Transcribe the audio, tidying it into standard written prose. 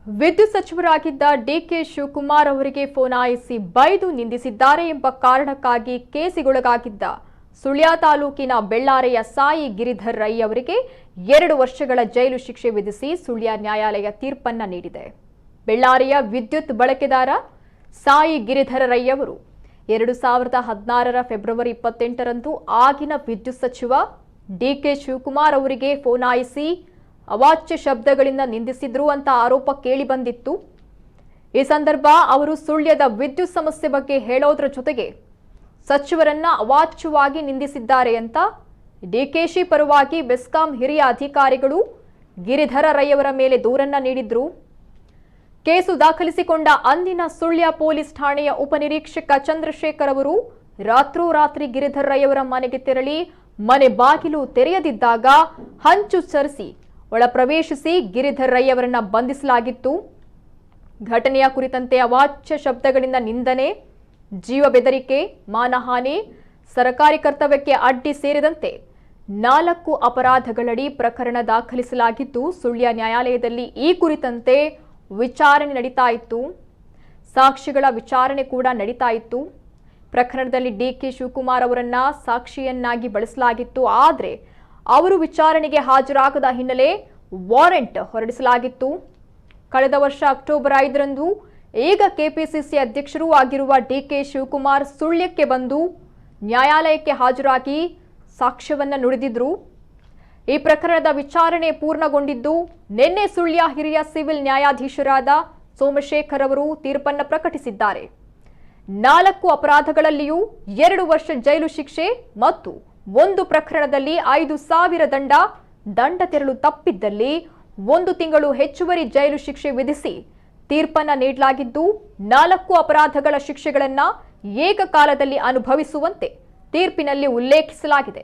ವಿದ್ಯುತ್ ಸಚಿವರಾಗಿದ್ದ ಡಿಕೆ ಶಿವಕುಮಾರ್ ಅವರಿಗೆ ಫೋನಾಯಿಸಿ ಬೈದು ನಿಂದಿಸಿದ್ದಾರೆ ಎಂಬ ಕಾರಣಕ್ಕಾಗಿ ಕೇಸಿಗೊಳಗಾಗಿದ್ದ ಸುಳ್ಯ ತಾಲೂಕಿನ ಬೆಳ್ಳಾರೆಯ ಸಾಯಿ ಗಿರಿಧರ್ ರೈ ಅವರಿಗೆ 2 ವರ್ಷಗಳ ಜೈಲು ಶಿಕ್ಷೆ ವಿಧಿಸಿ ಸುಳ್ಯ ನ್ಯಾಯಾಲಯ ತೀರ್ಪನ್ನು ನೀಡಿದೆ. ಬೆಳ್ಳಾರೆಯ ವಿದ್ಯುತ್ ಬಳಕೆದಾರ ಸಾಯಿ ಗಿರಿಧರ್ ರೈ ಅವರು 2016ರ ಫೆಬ್ರವರಿ 28ರಂದು ಆಗಿನ ವಿದ್ಯುತ್ ಸಚಿವ ಡಿಕೆ ಶಿವಕುಮಾರ್ ಅವರಿಗೆ ಫೋನಾಯಿಸಿ ಅವಾಚ್ಯ ಶಬ್ದಗಳಿಂದ ನಿಂದಿಸಿದ್ರು ಅಂತ ಆರೋಪ ಕೇಳಿಬಂದಿತ್ತು. ಈ ಸಂದರ್ಭ ಅವರು ಸುಳ್ಯದ ವಿದ್ಯುತ್ ಸಮಸ್ಯೆ ಬಗ್ಗೆ ಹೇಳೋದ್ರ ಜೊತೆಗೆ ಸಚಿವರನ್ನ ಅವಾಚ್ಯವಾಗಿ ನಿಂದಿಸಿದ್ದಾರೆ ಅಂತ ಡಿಕೆಶಿ ಪರವಾಗಿ ಬೆಸ್ಕಾಂ ಹಿರಿಯ ಅಧಿಕಾರಿಗಳು ಗಿರಿಧರ ರೈ ಅವರ ಮೇಲೆ ದೂರನ್ನ ನೀಡಿದ್ರು. ಕೇಸು ದಾಖಲಿಸಿಕೊಂಡ ಅಂದಿನ ಸುಳ್ಯ ಪೊಲೀಸ್ ಠಾಣೆಯ ಉಪನಿರೀಕ್ಷಕ ಚಂದ್ರಶೇಖರ್ ಅವರು ರಾತ್ರೋರಾತ್ರಿ ಗಿರಿಧರ್ ರೈ ಅವರ ಮನೆಗೆ ತೆರಳಿ ಮನೆ ಬಾಗಿಲು ತೆರೆಯದಿದ್ದಾಗ ಹಂಚು ಸರಿಸಿ ಒಳ ಪ್ರವೇಶಿಸಿ ಗಿರಿಧರ್ ರೈ ಅವರನ್ನ ಬಂಧಿಸಲಾಗಿತ್ತು. ಘಟನೆಯ ಕುರಿತಂತೆ ಅವಾಚ್ಯ ಶಬ್ದಗಳಿಂದ ನಿಂದನೆ, ಜೀವ ಬೆದರಿಕೆ, ಮಾನಹಾನಿ, ಸರ್ಕಾರಿ ಕರ್ತವ್ಯಕ್ಕೆ ಅಡ್ಡಿ ಸೇರಿದಂತೆ 4 ಅಪರಾಧಗಳಡಿ ಪ್ರಕರಣ ದಾಖಲಿಸಲಾಗಿದ್ದು ಸುಳ್ಯ ನ್ಯಾಯಾಲಯದಲ್ಲಿ ಈ ಕುರಿತಂತೆ ವಿಚಾರಣೆ ನಡೀತಾ ಇತ್ತು. ಸಾಕ್ಷಿಗಳ ವಿಚಾರಣೆ ಕೂಡ ನಡೀತಾ ಇತ್ತು. ಪ್ರಕರಣದಲ್ಲಿ ಡಿಕೆ ಶಿವಕುಮಾರ್ ಅವರನ್ನ ಸಾಕ್ಷಿಯನ್ನಾಗಿ ಬಳಸಲಾಗಿತ್ತು. ಆದರೆ ಅವರು ವಿಚಾರಣೆಗೆ ಹಾಜರಾಗದ ಹಿನ್ನೆಲೆ ವಾರೆಂಟ್ ಹೊರಡಿಸಲಾಗಿತ್ತು. ಕಳೆದ ವರ್ಷ ಅಕ್ಟೋಬರ್ 5ರಂದು ಈಗ ಕೆಪಿಸಿಸಿ ಅಧ್ಯಕ್ಷರೂ ಆಗಿರುವ ಡಿಕೆ ಶಿವಕುಮಾರ್ ಸುಳ್ಯಕ್ಕೆ ಬಂದು ನ್ಯಾಯಾಲಯಕ್ಕೆ ಹಾಜರಾಗಿ ಸಾಕ್ಷ್ಯವನ್ನ ನುಡಿದಿದ್ರು. ಈ ಪ್ರಕರಣದ ವಿಚಾರಣೆ ಪೂರ್ಣಗೊಂಡಿದ್ದು ನಿನ್ನೆ ಸುಳ್ಯ ಹಿರಿಯ ಸಿವಿಲ್ ನ್ಯಾಯಾಧೀಶರಾದ ಸೋಮಶೇಖರ್ ಅವರು ತೀರ್ಪನ್ನು ಪ್ರಕಟಿಸಿದ್ದಾರೆ. 4 ಅಪರಾಧಗಳಲ್ಲಿಯೂ 2 ವರ್ಷ ಜೈಲು ಶಿಕ್ಷೆ ಮತ್ತು 1 ಪ್ರಕರಣದಲ್ಲಿ 5,000 ದಂಡ ತೆರಳು ತಪ್ಪಿದ್ದಲ್ಲಿ 1 ತಿಂಗಳು ಹೆಚ್ಚುವರಿ ಜೈಲು ಶಿಕ್ಷೆ ವಿಧಿಸಿ ತೀರ್ಪನ್ನು ನೀಡಲಾಗಿದ್ದು 4 ಅಪರಾಧಗಳ ಶಿಕ್ಷೆಗಳನ್ನು ಏಕಕಾಲದಲ್ಲಿ ಅನುಭವಿಸುವಂತೆ ತೀರ್ಪಿನಲ್ಲಿ ಉಲ್ಲೇಖಿಸಲಾಗಿದೆ.